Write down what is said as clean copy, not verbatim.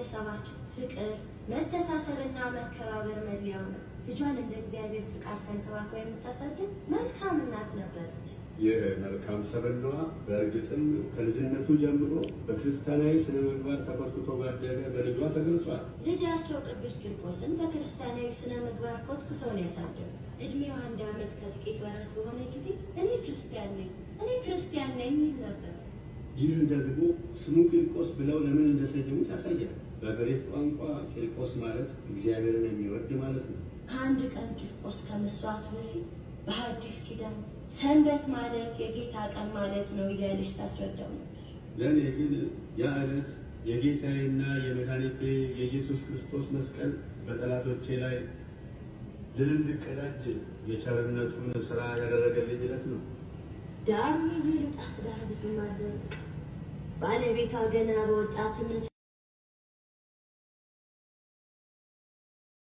የቤተሰባችን ፍቅር፣ መተሳሰብና መከባበር መለያው ነው። ልጇን እንደ እግዚአብሔር ፍቃድ ተንከባክባ የምታሳድግ መልካም እናት ነበረች። ይህ መልካም ሰብዕናዋ በእርግጥም ከልጅነቱ ጀምሮ በክርስቲያናዊ ስነ ምግባር ተኮትኩቶ ባደገ በልጇ ተገልጿል። ልጃቸው ቅዱስ ቂርቆስን በክርስቲያናዊ ስነ ምግባር ኮትኩተው ነው ያሳደጉ። እድሜው 1 ዓመት ከጥቂት ወራት በሆነ ጊዜ እኔ ክርስቲያን ነኝ ይል ነበር። ይህ ደግሞ ስሙ ቂርቆስ ብለው ለምን እንደሰየሙት ያሳያል። በግሪክ ቋንቋ ቂርቆስ ማለት እግዚአብሔርን የሚወድ ማለት ነው። አንድ ቀን ቂርቆስ ከመስዋዕቱ በፊት በሐዲስ ኪዳን ሰንበት ማለት የጌታ ቀን ማለት ነው እያለች ታስረዳው ነበር። ለእኔ ግን ያ ዕለት የጌታዬና የመድኃኒቴ የኢየሱስ ክርስቶስ መስቀል በጠላቶቼ ላይ ድል እንድቀዳጅ የቸርነቱን ሥራ ያደረገልኝ ዕለት ነው። ዳሩ የሉጣት ዳር ብዙ ማዘን ባለቤቷ ገና በወጣትነት